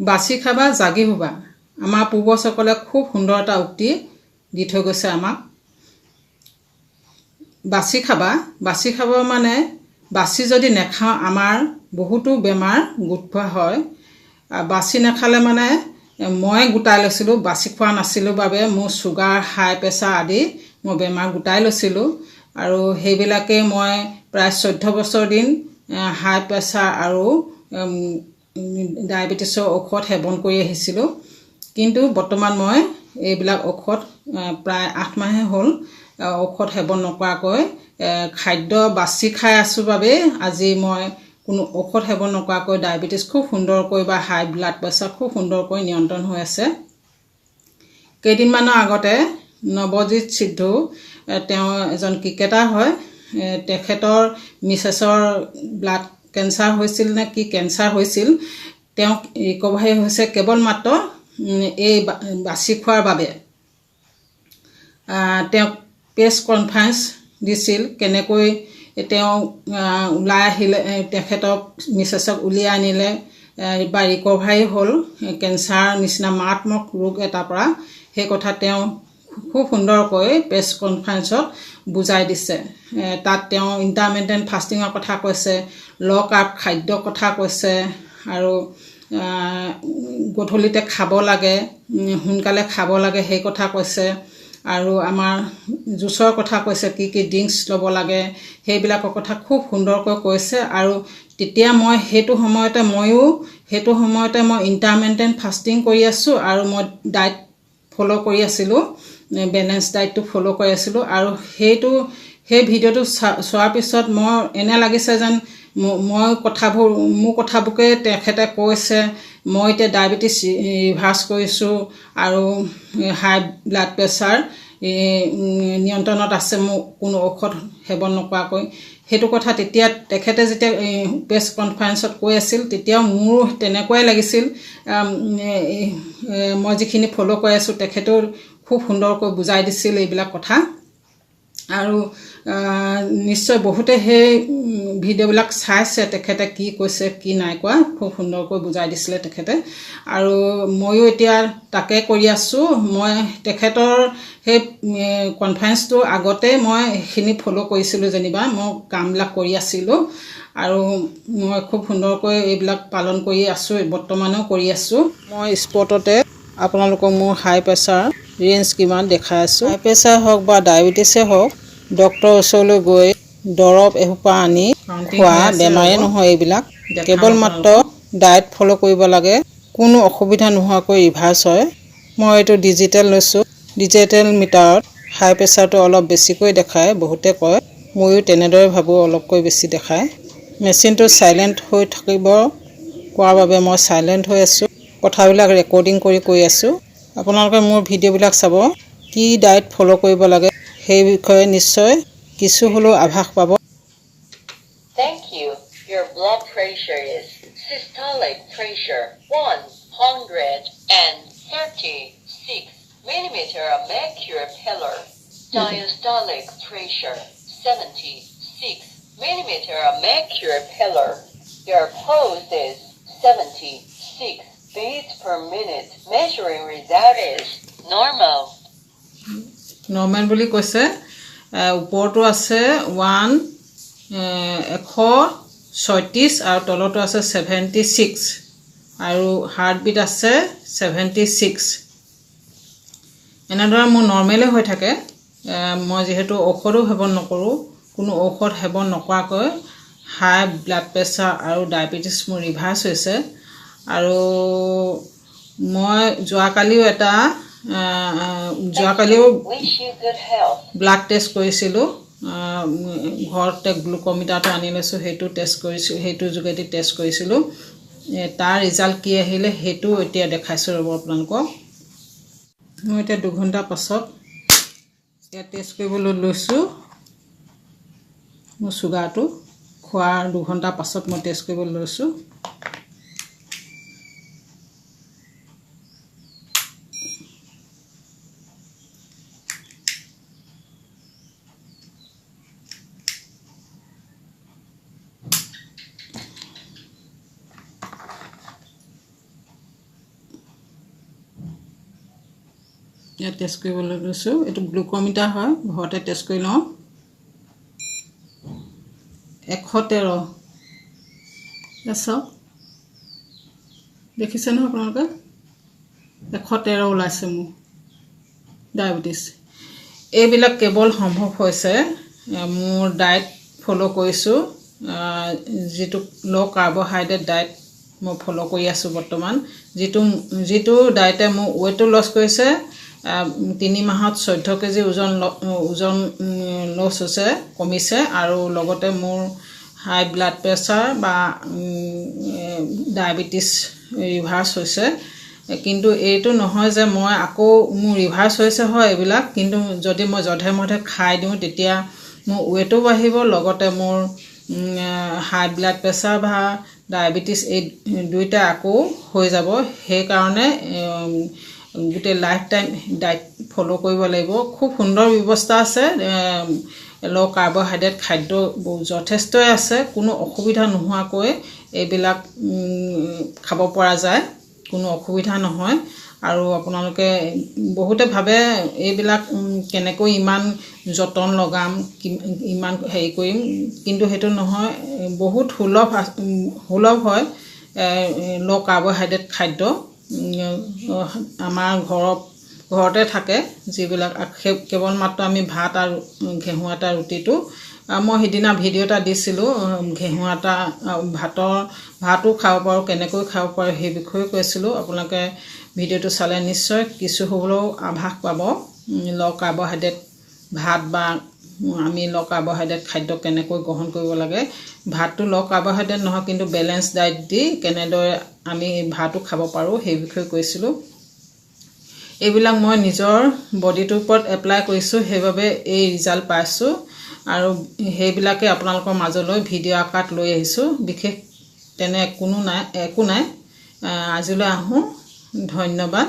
বাছি খাবা জাগি শুবা আমাৰ পূৰ্বজসকলে খুব সুন্দৰ এটা উক্তি দি থৈ গৈছে আমাক বাছি খাব মানে বাছি যদি নেখাওঁ আমাৰ বহুতো বেমাৰ গোট খোৱা হয় বাছি নাখালে মানে মই গোটাই লৈছিলোঁ বাছি খোৱা নাছিলোঁ বাবে মোৰ ছুগাৰ হাই প্ৰেছাৰ আদি মই বেমাৰ গোটাই লৈছিলোঁ আৰু সেইবিলাকে মই প্ৰায় 14 বছৰ দিন হাই প্ৰেছাৰ আৰু ডায়েবেটিছৰ ঔষধ সেৱন কৰি আহিছিলোঁ কিন্তু বৰ্তমান মই এইবিলাক ঔষধ প্ৰায় 8 মাহে হ'ল ঔষধ সেৱন নকৰাকৈ খাদ্য বাছি খাই আছোঁ বাবে আজি মই কোনো ঔষধ সেৱন নকৰাকৈ ডায়েবেটিছ খুব সুন্দৰকৈ বা হাই ব্লাড প্ৰেছাৰ খুব সুন্দৰকৈ নিয়ন্ত্ৰণ হৈ আছে কেইদিনমানৰ আগতে নৱজিত সিদ্ধু তেওঁ এজন ক্ৰিকেটাৰ হয় তেখেতৰ মিছেছৰ ব্লাড কেঞ্চাৰ হৈছিল নে কি কেঞ্চাৰ হৈছিল তেওঁ ৰিকভাৰী হৈছে কেৱল মাত্ৰ এই বাছি খোৱাৰ বাবে তেওঁ প্ৰেছ কনফাৰেন্স দিছিল কেনেকৈ তেওঁ ওলাই আহিলে তেখেতক মিছেছক উলিয়াই আনিলে বা ৰিকভাৰী হ'ল কেঞ্চাৰ নিচিনা মাৰাত্মক ৰোগ এটাৰ পৰা সেই কথা তেওঁ খুব সুন্দৰকৈ প্ৰেছ কনফাৰেন্সত বুজাই দিছে তাত তেওঁ ইণ্টাৰমিডিয়েট ফাষ্টিঙৰ কথা কৈছে ল' কাৰ্ব খাদ্যৰ কথা কৈছে আৰু গধূলিতে খাব লাগে সোনকালে খাব লাগে সেই কথা কৈছে আৰু আমাৰ জুচৰ কথা কৈছে কি ড্ৰিংকছ ল'ব লাগে সেইবিলাকৰ কথা খুব সুন্দৰকৈ কৈছে আৰু তেতিয়া মই সেইটো সময়তে মই ইণ্টাৰমিডিয়েট ফাষ্টিং কৰি আছোঁ আৰু মই ডায়েট ফ'ল' কৰি আছিলোঁ বেলেঞ্চ ডায়েটটো ফ'ল' কৰি আছিলোঁ আৰু সেই ভিডিঅ'টো চোৱাৰ পিছত মোৰ এনে লাগিছে যেন মোৰ কথাবোৰকে তেখেতে কৈছে মই এতিয়া ডায়েবেটিছ ৰিভাৰ্ছ কৰিছোঁ আৰু হাই ব্লাড প্ৰেছাৰ নিয়ন্ত্ৰণত আছে মোক কোনো ঔষধ সেৱন নকৰাকৈ সেইটো কথা তেতিয়া তেখেতে যেতিয়া প্ৰেছ কনফাৰেন্সত কৈ আছিল তেতিয়াও মোৰ তেনেকুৱাই লাগিছিল মই যিখিনি ফ'ল' কৰি আছোঁ তেখেতেও খুব সুন্দৰকৈ বুজাই দিছিল এইবিলাক কথা আৰু নিশ্চয় বহুতে সেই ভিডিঅ'বিলাক চাইছে তেখেতে কি কৈছে কি নাই কোৱা খুব সুন্দৰকৈ বুজাই দিছিলে তেখেতে আৰু ময়ো এতিয়া তাকে কৰি আছোঁ মই তেখেতৰ সেই কনফাৰেন্সটো আগতে মই সেইখিনি ফ'ল' কৰিছিলোঁ যেনিবা মই কামবিলাক কৰি আছিলোঁ আৰু মই খুব সুন্দৰকৈ এইবিলাক পালন কৰি আছোঁ বৰ্তমানেও কৰি আছোঁ মই স্পটতে আপোনালোকক মোৰ হাই প্ৰেছাৰ ৰেঞ্জ কিমান দেখাই আছোঁ হাই প্ৰেছাৰ হওক বা ডায়েবেটিছে হওক ডক্টৰৰ ওচৰলৈ গৈ দৰৱ এসোপা আনি খোৱা বেমাৰে নহয় এইবিলাক কেৱল মাত্ৰ ডায়েট ফ'ল' কৰিব লাগে কোনো অসুবিধা নোহোৱাকৈ ৰিভাৰ্ছ হয় মই এইটো ডিজিটেল লৈছোঁ ডিজিটেল মিটাৰত হাই প্ৰেছাৰটো অলপ বেছিকৈ দেখায় বহুতে কয় ময়ো তেনেদৰে ভাবোঁ অলপকৈ বেছি দেখায় মেচিনটো চাইলেণ্ট হৈ থাকিব কোৱাৰ বাবে মই চাইলেণ্ট হৈ আছোঁ কথাবিলাক ৰেকৰ্ডিং কৰি আছোঁ আপোনালোকে মোৰ ভিডিঅ'বিলাক চাব কি ডায়েট ফ'ল' কৰিব লাগে সেই বিষয়ে নিশ্চয় কিছু হ'লেও আভাস পাব Thank you. Your blood pressure is systolic pressure 136 millimeter of mercury pillar. Diastolic pressure 76 millimeter of mercury pillar. Your pulse is 76 beats per minute. Measuring result is normal. Normal বুলি কৈছে ওপৰটো আছে 136 আৰু তলতো আছে 76 আৰু হাৰ্টবিট আছে 76 এনেদৰে মোৰ নৰ্মেলে হৈ থাকে মই যেহেতু ঔষধো সেৱন নকৰোঁ কোনো ঔষধ সেৱন নকৰাকৈ হাই ব্লাড প্ৰেছাৰ আৰু ডায়েবেটিছ মোৰ ৰিভাৰ্ছ হৈছে আৰু মই যোৱাকালিও ব্লাড টেষ্ট কৰিছিলোঁ ঘৰতে গ্লুক'মিটাৰটো আনি লৈছোঁ সেইটো টেষ্ট কৰিছোঁ সেইটো যোগেদি টেষ্ট কৰিছিলোঁ তাৰ ৰিজাল্ট কি আহিলে সেইটো এতিয়া দেখাইছোঁ ৰ'ব আপোনালোকক মই এতিয়া 2 ঘণ্টা পাছত এতিয়া টেষ্ট কৰিবলৈ লৈছোঁ মোৰ ছুগাৰটো খোৱাৰ 2 ঘণ্টা পাছত মই টেষ্ট কৰিবলৈ লৈছোঁ ইয়াত টেষ্ট কৰিবলৈ লৈছোঁ এইটো গ্লুকোমিটাৰ হয় ঘৰতে টেষ্ট কৰি লওঁ 113 চাওক দেখিছে নহয় আপোনালোকে 113 ওলাইছে মোৰ ডায়েবেটিছ এইবিলাক কেৱল সম্ভৱ হৈছে মোৰ ডায়েট ফ'ল' কৰিছোঁ যিটো ল' কাৰ্বহাইড্ৰেট ডায়েট মই ফ'ল' কৰি আছোঁ বৰ্তমান যিটো ডায়েটে মোৰ ৱেইটো লছ কৰিছে 3 মাহত 14 কেজি ওজন লছ হৈছে কমিছে আৰু লগতে মোৰ হাই ব্লাড প্ৰেছাৰ বা ডায়েবেটিছ ৰিভাৰ্ছ হৈছে কিন্তু এইটো নহয় যে মই আকৌ মোৰ ৰিভাৰ্ছ হৈছে হয় এইবিলাক কিন্তু যদি মই যধে মধে খাই দিওঁ তেতিয়া মোৰ ৱেইটো বাঢ়িব লগতে মোৰ হাই ব্লাড প্ৰেছাৰ বা ডায়েবেটিছ এই দুইটা আকৌ হৈ যাব সেইকাৰণে গোটেই লাইফ টাইম ডায়েট ফ'ল' কৰিব লাগিব খুব সুন্দৰ ব্যৱস্থা আছে ল' কাৰ্বহাইড্ৰেট খাদ্য যথেষ্টই আছে কোনো অসুবিধা নোহোৱাকৈ এইবিলাক খাব পৰা যায় কোনো অসুবিধা নহয় আৰু আপোনালোকে বহুতে ভাবে এইবিলাক কেনেকৈ ইমান যতন লগাম ইমান হেৰি কৰিম কিন্তু সেইটো নহয় বহুত সুলভ হয় ল' কাৰ্বহাইড্ৰেট খাদ্য আমাৰ ঘৰতে থাকে যিবিলাক কেৱল মাত্ৰ আমি ভাত আৰু ঘেঁহু আটা ৰুটিটো মই সিদিনা ভিডিঅ' এটা দিছিলোঁ ঘেঁহু আটা ভাতো খাব পাৰোঁ কেনেকৈ খাব পাৰোঁ সেই বিষয়ে কৈছিলোঁ আপোনালোকে ভিডিঅ'টো চালে নিশ্চয় কিছু হ'লেও আভাস পাব ল' কাৰ্বহাইড্ৰেট ভাত বা আমি ল' কাৰ্বহাইড্ৰেট খাদ্য কেনেকৈ গ্ৰহণ কৰিব লাগে ভাতটো ল' কাৰ্বহাইড্ৰেট নহয় কিন্তু বেলেঞ্চ ডায়েট দি কেনেদৰে আমি ভাতো খাব পাৰোঁ সেই বিষয়ে কৈছিলোঁ এইবিলাক মই নিজৰ বডিটোৰ ওপৰত এপ্লাই কৰিছোঁ সেইবাবে এই ৰিজাল্ট পাইছোঁ আৰু সেইবিলাকে আপোনালোকৰ মাজলৈ ভিডিঅ' আকাৰত লৈ আহিছোঁ বিশেষ তেনে একো নাই আজিলৈ আহোঁ ধন্যবাদ